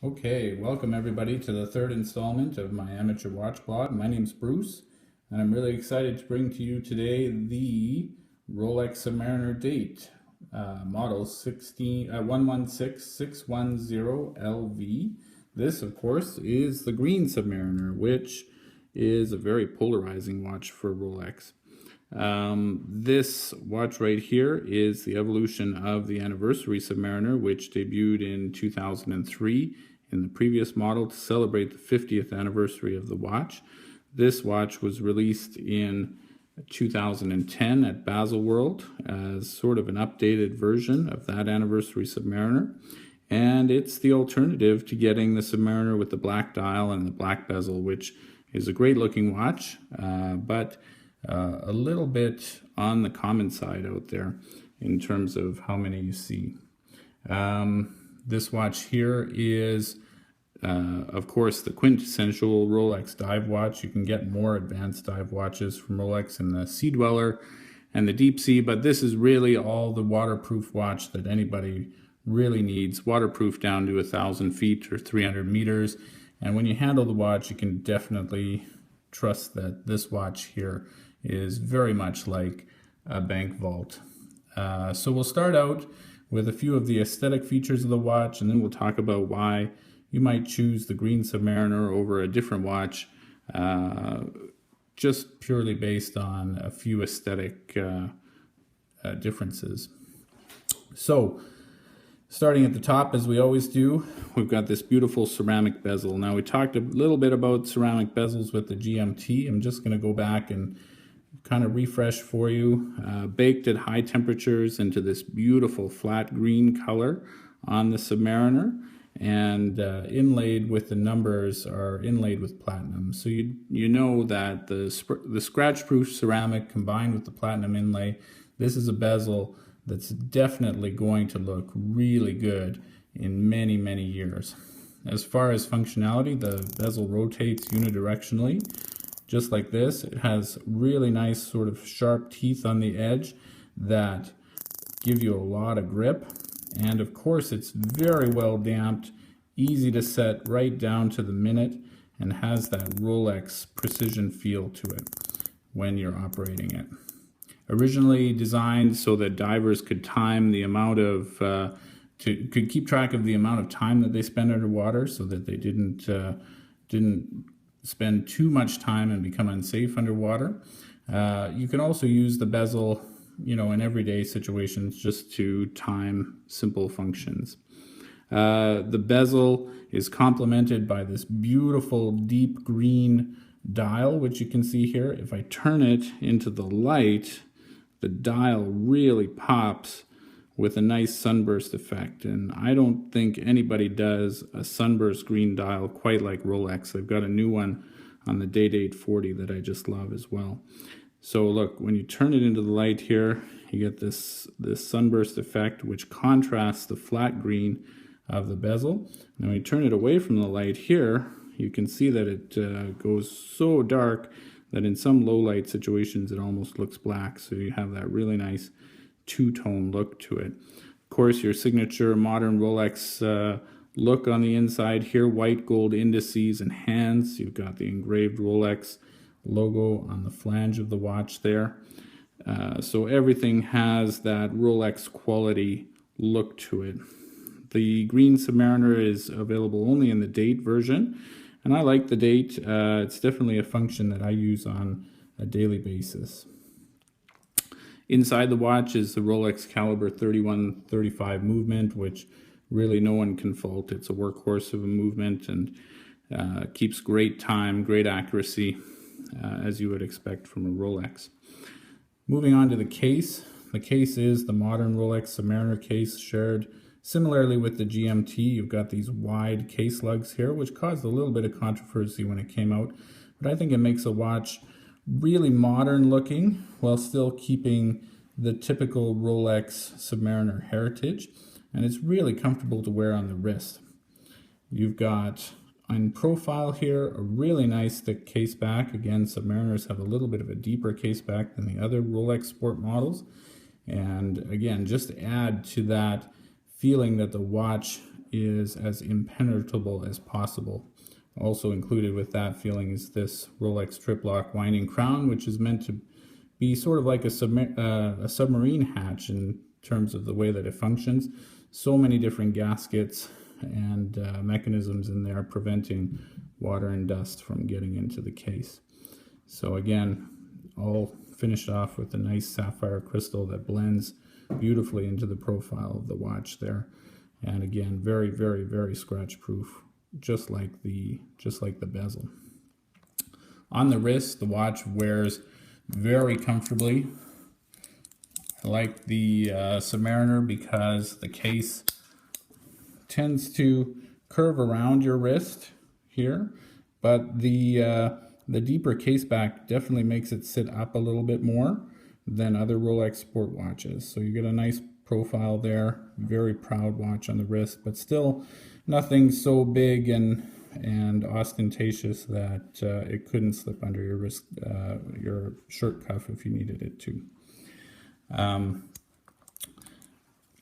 Okay, welcome everybody to the third installment of my amateur watch blog. My name's Bruce, and I'm really excited to bring to you today the Rolex Submariner date, model 116610LV. This, of course, is the green Submariner, which is a very polarizing watch for Rolex. This watch right here is the evolution of the anniversary Submariner, which debuted in 2003 in the previous model to celebrate the 50th anniversary of the watch. This watch was released in 2010 at Baselworld as sort of an updated version of that anniversary Submariner. And it's the alternative to getting the Submariner with the black dial and the black bezel, which is a great looking watch, but a little bit on the common side out there in terms of how many you see. This watch here is, of course, the quintessential Rolex dive watch. You can get more advanced dive watches from Rolex in the Sea Dweller and the Deep Sea, but this is really all the waterproof watch that anybody really needs. Waterproof down to 1,000 feet or 300 meters. And when you handle the watch, you can definitely trust that this watch here is very much like a bank vault. So we'll start out with a few of the aesthetic features of the watch, and then we'll talk about why you might choose the green Submariner over a different watch, just purely based on a few aesthetic differences. So, starting at the top, as we always do, we've got this beautiful ceramic bezel. Now, we talked a little bit about ceramic bezels with the GMT. I'm just going to go back and kind of refresh for you. Baked at high temperatures into this beautiful flat green color on the Submariner, and inlaid with the numbers are inlaid with platinum. So you know that the scratch-proof ceramic combined with the platinum inlay, this is a bezel that's definitely going to look really good in many, many years. As far as functionality, the bezel rotates unidirectionally, just like this. It has really nice sort of sharp teeth on the edge that give you a lot of grip. And of course, it's very well damped, easy to set right down to the minute, and has that Rolex precision feel to it when you're operating it. Originally designed so that divers could time the amount of, could keep track of the amount of time that they spend underwater, so that they didn't spend too much time and become unsafe underwater. You can also use the bezel, in everyday situations just to time simple functions. The bezel is complemented by this beautiful deep green dial, which you can see here. If I turn it into the light, the dial really pops with a nice sunburst effect, and I don't think anybody does a sunburst green dial quite like Rolex. They've got a new one on the Day-Date 40 that I just love as well. So look, when you turn it into the light here, you get this sunburst effect, which contrasts the flat green of the bezel. Now when you turn it away from the light here, you can see that it goes so dark that in some low light situations it almost looks black. So you have that really nice two-tone look to it. Of course, your signature modern Rolex look on the inside here, white gold indices and hands. You've got the engraved Rolex logo on the flange of the watch there. So everything has that Rolex quality look to it. The green Submariner is available only in the date version, and I like the date. It's definitely a function that I use on a daily basis. Inside the watch is the Rolex caliber 3135 movement, which really no one can fault. It's a workhorse of a movement and keeps great time, great accuracy, as you would expect from a Rolex. Moving on to the case. The case is the modern Rolex Submariner case, shared similarly with the GMT. You've got these wide case lugs here, which caused a little bit of controversy when it came out, but I think it makes a watch really modern looking while still keeping the typical Rolex Submariner heritage, and it's really comfortable to wear on the wrist. You've got in profile here a really nice thick case back. Again, Submariners have a little bit of a deeper case back than the other Rolex sport models, and again, just to add to that feeling that the watch is as impenetrable as possible. Also included with that feeling is this Rolex trip lock winding crown, which is meant to be sort of like a submarine hatch in terms of the way that it functions. So many different gaskets and mechanisms in there preventing water and dust from getting into the case. So again, all finished off with a nice sapphire crystal that blends beautifully into the profile of the watch there. And again, very, very, very scratch proof, just like the bezel. On the wrist, the watch wears very comfortably. I like the Submariner because the case tends to curve around your wrist here, but the deeper case back definitely makes it sit up a little bit more than other Rolex sport watches. So you get a nice profile there, very proud watch on the wrist, but still nothing so big and ostentatious that it couldn't slip under your wrist, your shirt cuff if you needed it to.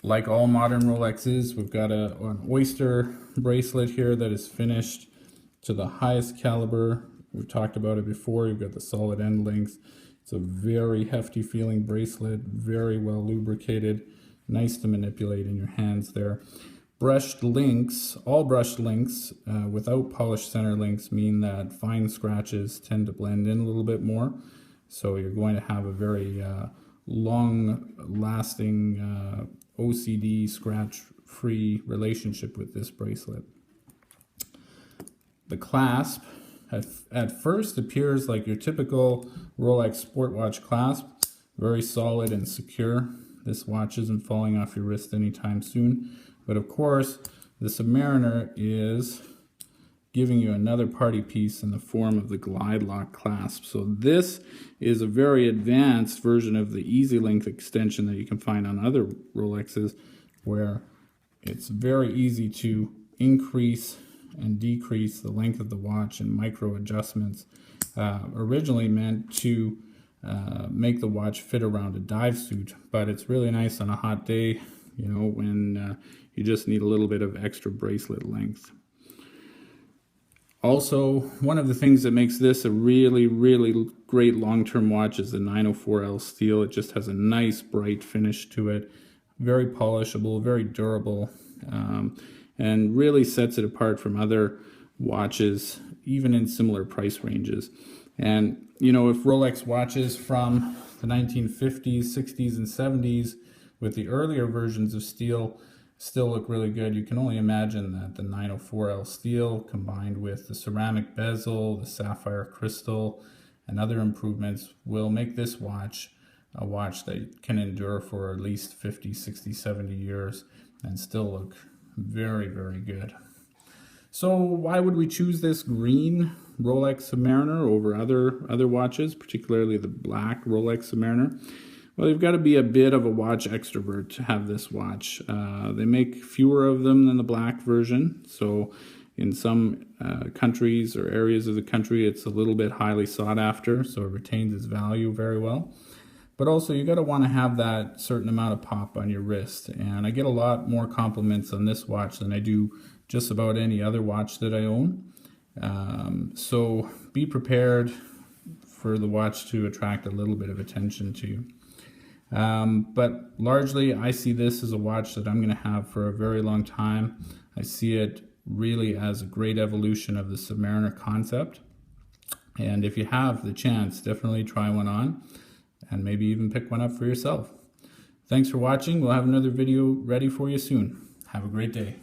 Like all modern Rolexes, we've got an oyster bracelet here that is finished to the highest caliber. We've talked about it before. You've got the solid end links. It's a very hefty feeling bracelet, very well lubricated, nice to manipulate in your hands there. Brushed links, all brushed links without polished center links mean that fine scratches tend to blend in a little bit more. So you're going to have a very long-lasting OCD scratch-free relationship with this bracelet. The clasp at first appears like your typical Rolex sport watch clasp, very solid and secure. This watch isn't falling off your wrist anytime soon. But of course, the Submariner is giving you another party piece in the form of the glide lock clasp. So this is a very advanced version of the easy length extension that you can find on other Rolexes, where it's very easy to increase and decrease the length of the watch in micro adjustments. Originally meant to make the watch fit around a dive suit, but it's really nice on a hot day, you know, when you just need a little bit of extra bracelet length. Also, one of the things that makes this a really, really great long-term watch is the 904L steel. It just has a nice bright finish to it, very polishable, very durable, and really sets it apart from other watches, even in similar price ranges. And, you know, if Rolex watches from the 1950s, 60s, and 70s with the earlier versions of steel still look really good, you can only imagine that the 904L steel combined with the ceramic bezel, the sapphire crystal, and other improvements will make this watch a watch that can endure for at least 50, 60, 70 years and still look very, very good. So why would we choose this green Rolex Submariner over other watches, particularly the black Rolex Submariner? Well, you've got to be a bit of a watch extrovert to have this watch. They make fewer of them than the black version, so in some countries or areas of the country it's a little bit highly sought after, so it retains its value very well. But also you got to want to have that certain amount of pop on your wrist, and I get a lot more compliments on this watch than I do just about any other watch that I own. So be prepared for the watch to attract a little bit of attention to you. But largely I see this as a watch that I'm going to have for a very long time. I see it really as a great evolution of the Submariner concept. And if you have the chance, definitely try one on and maybe even pick one up for yourself. Thanks for watching. We'll have another video ready for you soon. Have a great day.